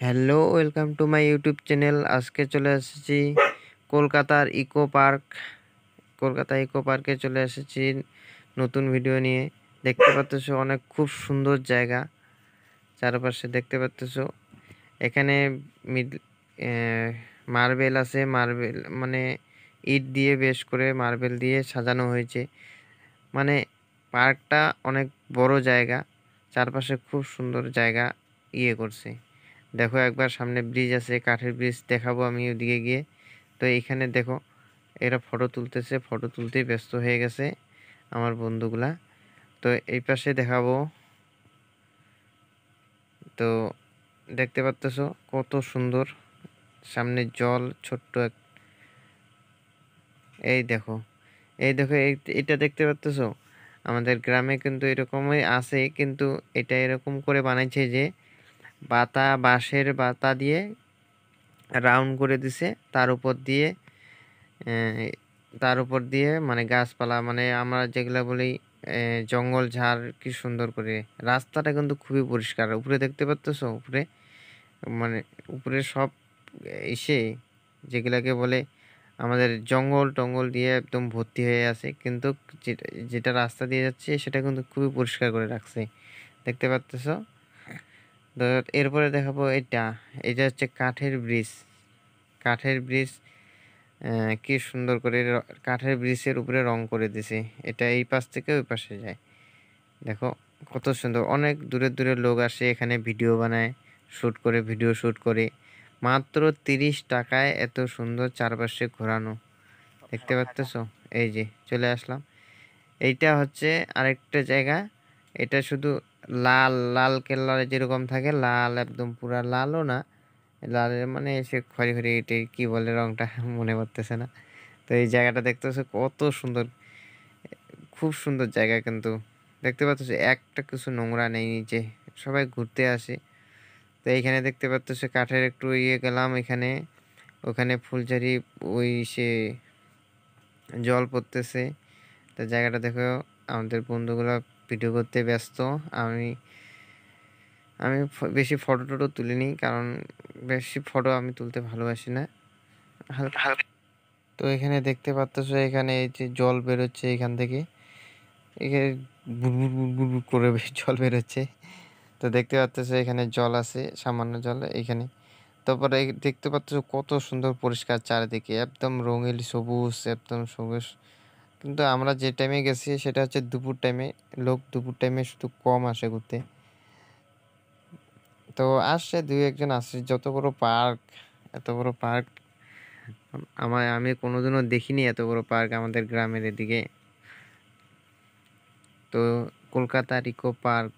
Hello, welcome to my YouTube channel. আজকে চলে এসেছি কলকাতার ইকো পার্ক। কলকাতা ইকো পার্কে চলে এসেছি নতুন ভিডিও নিয়ে। দেখতে পাচ্ছ অনেক খুব সুন্দর জায়গা। চারপাশে দেখতে পাচ্ছ এখানে মিড মার্বেল আছে। মার্বেল মানে ইট দিয়ে বেশ করে মার্বেল দিয়ে সাজানো হয়েছে। মানে পার্কটা অনেক বড় জায়গা, চারপাশে খুব সুন্দর জায়গা করছে। দেখো একবার সামনে ব্রিজ আছে, কাঠের ব্রিজ দেখাবো আমি ওদিকে গিয়ে। তো এইখানে দেখো এরা ফটো তুলতেছে, ফটো তুলতেই ব্যস্ত হয়ে গেছে আমার বন্ধুগুলা। তো এই পাশে দেখাবো। তো দেখতে পাচ্তেছো কত সুন্দর সামনে জল, ছোট্ট এই দেখো, এটা দেখতে পাচ্তেছো। আমাদের গ্রামে কিন্তু এরকমই আছে, কিন্তু এটা এরকম করে বানাইছে যে বাঁশের বাতা দিয়ে রাউন্ড করে দিছে। আহ, তার উপর দিয়ে মানে গাছপালা, মানে আমরা যেগুলা বলি জঙ্গল ঝাড়, কি সুন্দর করে। রাস্তাটা কিন্তু খুবই পরিষ্কার। উপরে দেখতে পাচ্তেছো, উপরে মানে উপরে সব এসে যেগুলাকে বলে আমাদের জঙ্গল টঙ্গল দিয়ে একদম ভর্তি হয়ে আছে, কিন্তু যেটা যেটা রাস্তা দিয়ে যাচ্ছে সেটা কিন্তু খুবই পরিষ্কার করে রাখছে। দেখতে পাচ্তেছো। তো এরপরে দেখাবো এটা। এটা হচ্ছে কাঠের ব্রিজ। কাঠের ব্রিজ, কি সুন্দর করে কাঠের ব্রিজের উপরে রং করে দিছে। এটা এই পাশ থেকে ওই পাশে যায়। দেখো কত সুন্দর। অনেক দূরের দূরের লোক আসে এখানে ভিডিও বানায়, ভিডিও শুট করে। মাত্র 30 টাকায় এত সুন্দর চারপাশে ঘোরানো। দেখতে পাচ্তেছো, এই যে চলে আসলাম। এইটা হচ্ছে আরেকটা জায়গা। এটা শুধু লাল লাল কেল্লার যেরকম থাকে, লাল একদম পুরা লালও না, লালের মানে সে খয়রি খয়রি, এটাই কি বলে রংটা মনে পড়তেছে না। তো এই জায়গাটা দেখতেছো কত সুন্দর, খুব সুন্দর জায়গা। কিন্তু দেখতে পাচ্ছ একটা কিছু নোংরা নেই নিচে, সবাই ঘুরতে আসে। তো এইখানে দেখতে পাচ্ছ কাঠের একটু গেলাম এখানে, ওখানে ফুলঝারি, ওই সে জল পড়তেছে। তো জায়গাটা দেখো। আমাদের বন্ধুগুলা ভিডিও করতে ব্যস্ত। আমি আমি বেশি ফটো টটো তুলিনি, কারণ বেশি ফটো আমি তুলতে ভালোবাসি না। হালকা তো এখানে দেখতে পাচ্ছ, এখানে এই যে জল বেরোচ্ছে এখান থেকে, এখানে বুড় বুড় বুড় বুড় বুড় করে জল বেরোচ্ছে। তো দেখতে পাচ্ছ এখানে জল আছে, সামান্য জল এখানে। তারপরে দেখতে পাচ্ছ কত সুন্দর পরিষ্কার চারিদিকে, একদম রঙিন সবুজ, একদম সবুজ। কিন্তু আমরা যে টাইমে গেছি সেটা হচ্ছে দুপুর টাইমে। লোক দুপুর টাইমে শুধু কম আসে ঘুরতে। তো আসছে দুই একজন আসছে। যত বড় পার্ক, এত বড় পার্ক আমি কোনোদিনও দেখিনি, এত বড় পার্ক আমাদের গ্রামের এদিকে। তো কলকাতার ইকো পার্ক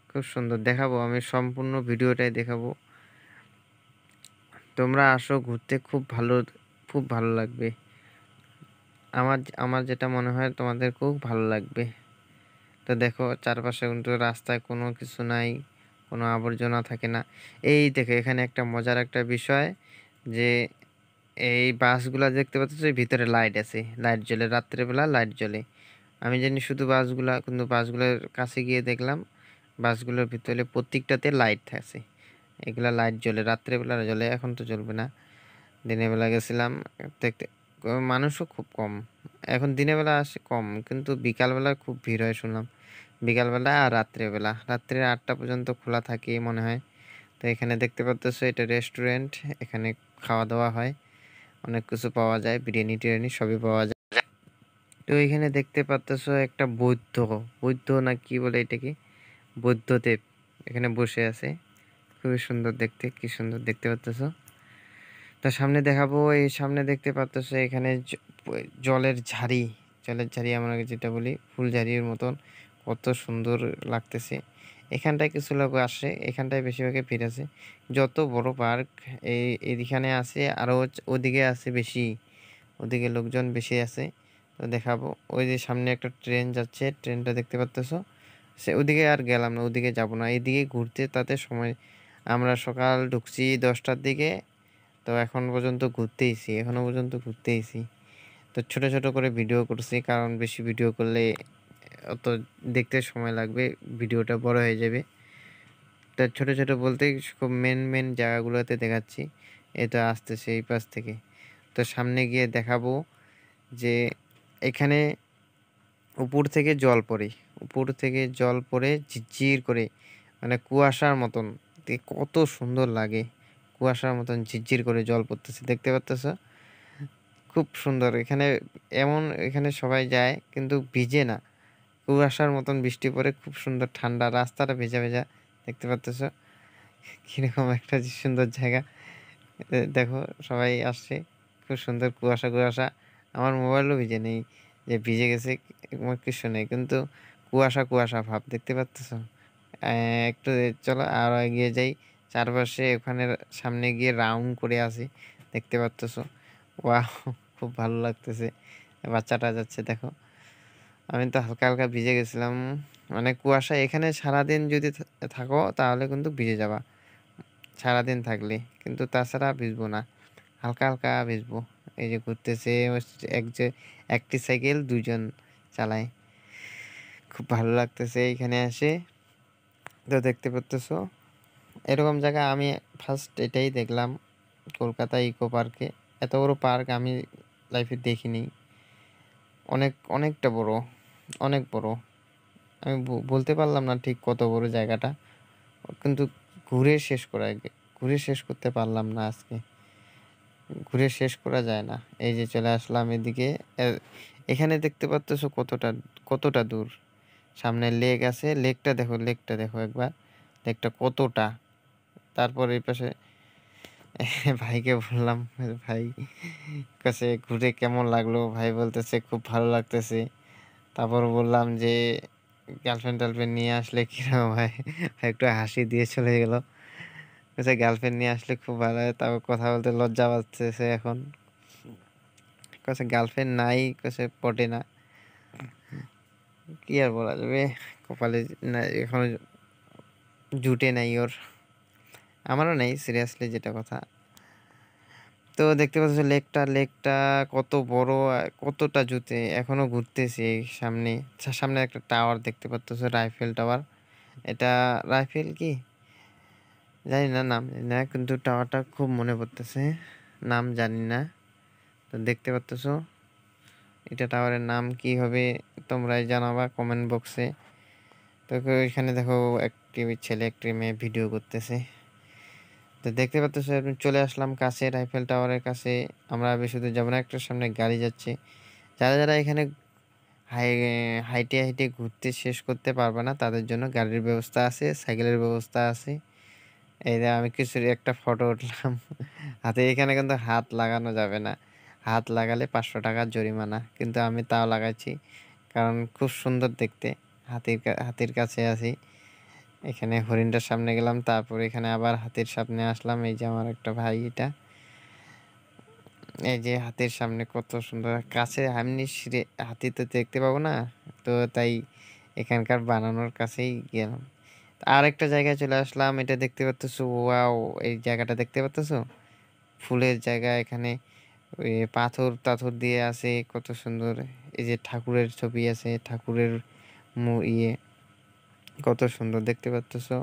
খুব সুন্দর। দেখাবো আমি সম্পূর্ণ ভিডিওটাই দেখাবো। তোমরা আসো ঘুরতে, খুব ভালো লাগবে। আমার আমার যেটা মনে হয় তোমাদের খুব ভালো লাগবে। তো দেখো চারপাশে কিন্তু রাস্তায় কোনো কিছু নাই, কোনো আবর্জনা থাকে না। এই দেখো এখানে একটা মজার একটা বিষয়, যে এই বাসগুলা দেখতে পাচ্ছ ভিতরে লাইট আছে, লাইট জ্বলে, রাত্রেবেলা লাইট জ্বলে। আমি জানি শুধু বাসগুলা, কিন্তু বাসগুলোর কাছে গিয়ে দেখলাম বাসগুলোর ভিতরে প্রত্যেকটাতে লাইট আছে। এগুলা লাইট জ্বলে, রাত্রেবেলা জ্বলে, এখন তো জ্বলবে না। দিনের বেলা গেছিলাম দেখতে, মানুষও খুব কম। এখন দিনের বেলা আসে কম, কিন্তু বিকালবেলা খুব ভিড় হয় শুনলাম। বিকালবেলা আর রাত্রেবেলা, রাত্রে 8টা পর্যন্ত খোলা থাকে মনে হয়। তো এখানে দেখতে পাচ্ছ এটা রেস্টুরেন্ট, এখানে খাওয়া দাওয়া হয়, অনেক কিছু পাওয়া যায়, বিরিয়ানি টিরিয়ানি সবই পাওয়া যায়। তো এখানে দেখতে পাচ্ছ একটা বৌদ্ধ না কি বলে এটাকে, বৌদ্ধদেব এখানে বসে আছে। খুবই সুন্দর দেখতে, কি সুন্দর দেখতে পাচ্ছ। তার সামনে দেখাবো, এই সামনে দেখতে পাচ্ছ এখানে জলের ঝাড়ি, আমরা যেটা বলি ফুলঝারির মতন, কত সুন্দর লাগতেছে। এখানটায় কিছু লোক আসে, এখানটায় বেশিরভাগই ভিড় আছে। যত বড় পার্ক এইখানে আছে, আরো ওদিকে আছে বেশি, ওদিকে লোকজন বেশি আছে। তো দেখাবো, ওই যে সামনে একটা ট্রেন যাচ্ছে, ট্রেনটা দেখতে পাচ্তেছো। সে ওদিকে আর গেলাম না, ওদিকে যাব না, এদিকে ঘুরতে তাতে সময়। আমরা সকাল ঢুকছি 10টার দিকে, তো এখনো পর্যন্ত ঘুরতেইছি। তো ছোট ছোট করে ভিডিও করছি, কারণ বেশি ভিডিও করলে অত দেখতে সময় লাগবে, ভিডিওটা বড় হয়ে যাবে। তো ছোট, ছোট বলতে খুব মেন জায়গাগুলোতে দেখাচ্ছি। এই তো আসতেছে এই পাশ থেকে। তো সামনে গিয়ে দেখাবো যে এখানে উপর থেকে জল পড়ে। উপর থেকে জল পড়ে ঝিরঝির করে মানে কুয়াশার মতন কত সুন্দর লাগে। কুয়াশার মতন ঝিরঝির করে জল পড়তেছে। দেখতে পারতেছ? খুব সুন্দর। এখানে সবাই যায় কিন্তু ভিজে না। কুয়াশার মতন বৃষ্টি পড়ে খুব সুন্দর ঠান্ডা। রাস্তাটা ভেজা, ভেজা। দেখতে পারতেছ? কিরকম একটা সুন্দর জায়গা। দেখো সবাই আসছে। খুব সুন্দর কুয়াশা। আমার মোবাইলও ভিজে নেই যে ভিজে গেছে এমন কিছু নেই। কিন্তু কুয়াশা ভাব দেখতে পারতেছ? একটু চলো আরো এগিয়ে যাই। চারপাশে ওখানে সামনে গিয়ে রাউন্ড করে আসি। দেখতে পারতেছ? ওয়াও! খুব ভালো লাগতেছে। বাচ্চাটা যাচ্ছে দেখো। আমি তো হালকা, হালকা ভিজে গেছিলাম। মানে কুয়াশা এখানে সারাদিন যদি থাকো তাহলে কিন্তু ভিজে যাবা। সারাদিন থাকলে। কিন্তু তাছাড়া ভিজবো না। হালকা, হালকা ভিজবো। এই যে ঘুরতেছে একটি সাইকেল ২ জন চালায়। খুব ভালো লাগতেছে এইখানে এসে। তো দেখতে পারতেছো এরকম জায়গা আমি ফার্স্ট এটাই দেখলাম কলকাতা ইকো পার্কে। এত বড় পার্ক আমি লাইফে দেখিনি। অনেকটা বড়, অনেক বড়। আমি বলতে পারলাম না ঠিক কত বড় জায়গাটা। কিন্তু ঘুরে শেষ করতে পারলাম না আজকে। ঘুরে শেষ করা যায় না। এই যে চলে আসলাম এদিকে। এ এখানে দেখতে পারতেছো কতটা দূর। সামনে লেক আছে। লেকটা দেখো একবার। লেকটা কতটা। তারপর এই পাশে ভাইকে বললাম, ভাই কাছে ঘুরে কেমন লাগলো? ভাই বলতেছে খুব ভালো লাগতেছে। তারপর বললাম যে গার্লফ্রেন্ড-টার্লফ্রেন্ড নিয়ে আসলে কিরকম হয়? ভাই একটু হাসি দিয়ে চলে গেল। বলছে গার্লফ্রেন্ড নিয়ে আসলে খুব ভালো হয়। তারপর কথা বলতে লজ্জা পাচ্ছে এখন। কছে গার্লফ্রেন্ড নাই, কছে পটে না। কি আর বলা যাবে? কপালে না এখনো জুটে নাই ওর। আমারও নেই সিরিয়াসলি যেটা কথা। তো দেখতে পাচ্ছ লেকটা কত বড় কতটা জুতে এখনো ঘুরতেছি সামনে। সামনে একটা টাওয়ার দেখতে পাচ্ছ রাইফেল টাওয়ার। এটা রাইফেল কি? জানি না নাম জানি না কিন্তু টাওয়ারটা খুব মনে পড়তেছে। নাম জানি না। তো দেখতে পাচ্ছ এটা টাওয়ারের নাম কি হবে তোমরাই জানাবা কমেন্ট বক্সে। তো এখানে দেখো একটি ছেলে একটি মেয়ে ভিডিও করতেছে। তো দেখতে পাচ্ছ আমি চলে আসলাম কাছে রাইফেল টাওয়ারের কাছে। আমরা বেশি দূর যাবো না। একটার সামনে গাড়ি যাচ্ছে। যারা এখানে হাই হাইটে ঘুরতে শেষ করতে পারবে না তাদের জন্য গাড়ির ব্যবস্থা আছে, সাইকেলের ব্যবস্থা আছে। এই যে আমি কিছু একটা ফটো উঠলাম। হাতে এখানে কিন্তু হাত লাগানো যাবে না। হাত লাগালে ৫০০ টাকা জরিমানা। কিন্তু আমি তাও লাগাইছি। কারণ খুব সুন্দর দেখতে। হাতির কাছে আছি। এখানে হরিণটার সামনে গেলাম। তারপর এখানে আবার হাতির সামনে আসলাম। এই যে আমার একটা ভাই এটা। এই যে হাতির সামনে কত সুন্দর কাছে এমনি হাতি তো দেখতে পাবো না। তো তাই এখানকার বানানোর কাছেই গেলাম। আরেকটা জায়গায় চলে আসলাম। এটা দেখতে পারতেছো ওয়াও! এই জায়গাটা দেখতে পারতেছো? ফুলের জায়গা এখানে ওই পাথর-টাথর দিয়ে আছে কত সুন্দর। এই যে ঠাকুরের ছবি আছে, ঠাকুরের ইয়ে কত সুন্দর দেখতে পারতেছো?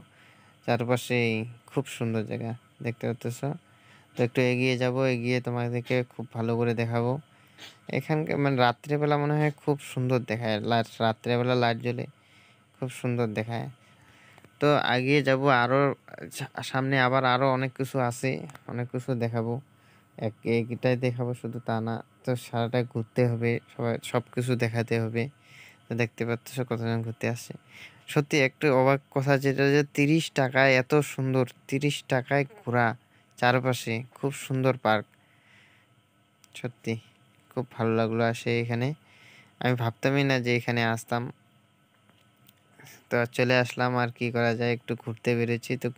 চারপাশেই খুব সুন্দর জায়গা দেখতে পারতেছো? তো একটু এগিয়ে যাবো। এগিয়ে তোমাদেরকে খুব ভালো করে দেখাবো। এখানকার মানে রাত্রেবেলা মনে হয় খুব সুন্দর দেখায়। রাত্রেবেলা লাইট জ্বলে খুব সুন্দর দেখায়। তো এগিয়ে যাবো আরো সামনে আবার আরো অনেক কিছু আছে। অনেক কিছু দেখাবো। এটাই দেখাবো শুধু তা না। তো সারাটা ঘুরতে হবে। সবকিছু দেখাতে হবে। তো দেখতে পাচ্ছ কতজন ঘুরতে আসছে। সত্যি একটু অবাক কথা যেটা যে ৳৩০ এত সুন্দর ৳৩০ ঘোরা চারপাশে খুব সুন্দর পার্ক। সত্যি খুব ভালো লাগলো আসে এখানে। আমি ভাবতামই না যে এখানে আসতাম। তো চলে আসলাম আর কি করা যায় একটু ঘুরতে বেরোচ্ছি। তো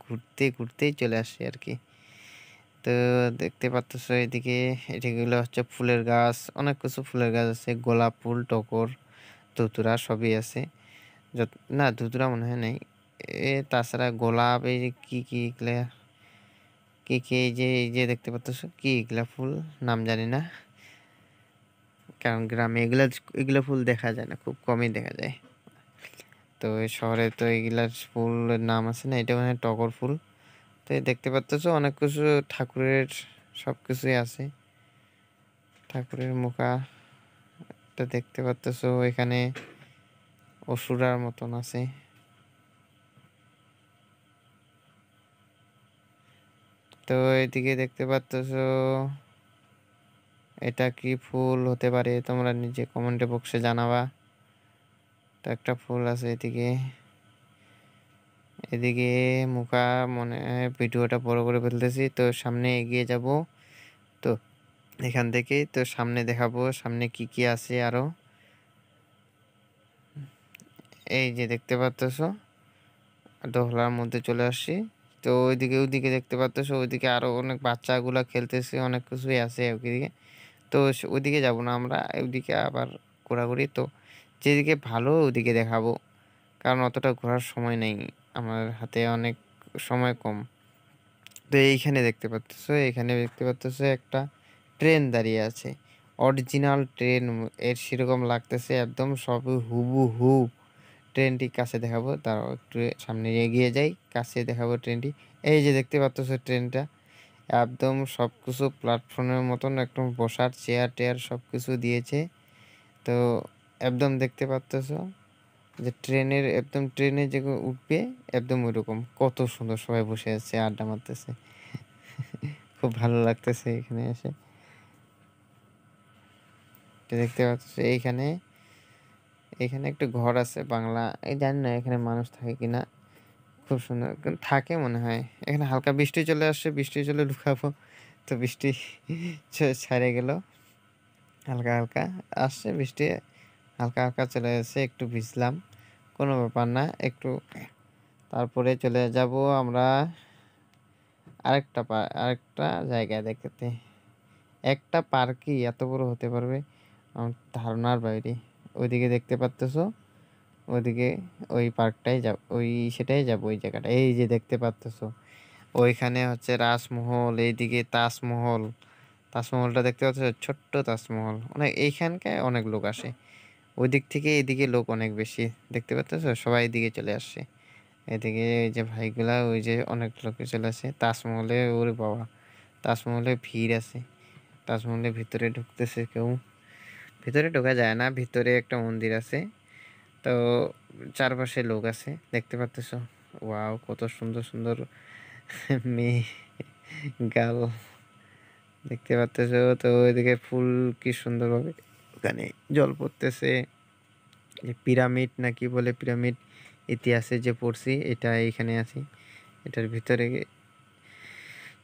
ঘুরতেই চলে আসছি আরকি। তো দেখতে পারতেছো এদিকে এগুলো হচ্ছে ফুলের গাছ। অনেক কিছু ফুলের গাছ আছে। গোলাপ ফুল, টগর, ধুতুরা সবই আছে। যত না ধুতুরা মনে হয় নাই। তাছাড়া গোলাপ এই যে কি এগুলা কি এই যে দেখতে পারতেছো কি এগুলা ফুল নাম জানি না। কারণ গ্রামে এগুলা ফুল দেখা যায় না। খুব কমই দেখা যায়। তো এই শহরে তো এইগুলার ফুলের নাম আছে না? এটা মনে হয় টগর ফুল। তো এই দেখতে পারতেছো অনেক কিছু ঠাকুরের সবকিছুই আছে। ঠাকুরের মুখাটা দেখতে পারতেছো এখানে অসুরার মতন আছে। তো এদিকে দেখতে পারতেছো এটা কি ফুল হতে পারে তোমরা নিজে কমেন্ট বক্সে জানাবা। তো একটা ফুল আছে এদিকে। এদিকে মুখা মনে হয় ভিডিওটা বড় করে ফেলতেছি, তো সামনে এগিয়ে যাব। তো এখান থেকেই তো সামনে দেখাবো সামনে কি কি আছে আরো। এই যে দেখতে পারতেছো দোহলার মধ্যে চলে আসছি। তো ওইদিকে দেখতে পারতেছো ওইদিকে আরো অনেক বাচ্চাগুলা খেলতেছে, অনেক কিছুই আছে ওইদিকে। তো ওইদিকে যাব না আমরা, ওইদিকে আবার ঘোরাঘুরি। তো যেদিকে ভালো ওইদিকে দেখাবো, কারণ অতটা ঘোরার সময় নেই, আমার হাতে অনেক সময় কম। তো এইখানে দেখতে পারতেছো একটা ট্রেন দাঁড়িয়ে আছে, অরিজিনাল ট্রেন এর সেরকম লাগতেছে একদম সব হুবহু। ট্রেনটি কাছে দেখাবো, তারাও একটু সামনে এগিয়ে যাই, কাছে দেখাবো ট্রেনটি। এই যে দেখতে পারতেছো ট্রেনটা একদম সবকিছু প্ল্যাটফর্মের মতন, একদম বসার চেয়ার টেয়ার সবকিছু দিয়েছে। তো একদম দেখতে পারতেছো যে ট্রেনে যে উঠবে একদম ওইরকম, কত সুন্দর সবাই বসে আছে আড্ডা মারতেছে। খুব ভালো লাগতেছে এখানে এসে। তো দেখতে পাচ্ছ এইখানে এখানে একটা ঘর আছে বাংলা, এই জানি না এখানে মানুষ থাকে কিনা। খুব সুন্দর কিন্তু থাকে মনে হয়। এখানে হালকা বৃষ্টি চলে আসছে, বৃষ্টি চলে ঢুকাবো। তো বৃষ্টি ছাড়ে গেল, হালকা হালকা আসছে বৃষ্টি, হালকা হালকা চলে যাচ্ছে, একটু ভিজলাম, কোনো ব্যাপার না একটু। তারপরে চলে যাব আমরা আরেকটা জায়গায় দেখতে। একটা পার্কই এত বড় হতে পারবে আমার ধারণার বাইরে। ওইদিকে দেখতে পারতেছো, ওইদিকে ওই পার্কটাই যাব, সেটাই যাব ওই জায়গাটা। এই যে দেখতে পারতেছো ওইখানে হচ্ছে রাজমহল, এইদিকে তাজমহল। তাজমহলটা দেখতে পাচ্ছ, ছোট্ট তাজমহল, অনেক এইখানকায় অনেক লোক আসে। ওই দিক থেকে এদিকে লোক অনেক বেশি, দেখতে পাচ্তেছো সবাই এদিকে চলে আসছে। এদিকে এই যে ভাইগুলা ওই যে অনেক লোক চলে আসে তাজমহলে। ওরে বাবা, তাজমহলে ভিড় আছে। তাজমহলের ভিতরে ঢুকতেছে কেউ, ভিতরে ঢোকা যায় না, ভিতরে একটা মন্দির আছে। তো চারপাশে লোক আছে দেখতে পাচ্তেছো। ওয়াও, কত সুন্দর সুন্দর মেয়ে, গার্ল দেখতে পাচ্তেছো। তো ওইদিকে ফুল কি সুন্দরভাবে ওখানে জল পড়তেছে। যে পিরামিড না কি বলে, পিরামিড ইতিহাসে যে পড়ছি এটা এইখানে আছি, এটার ভিতরে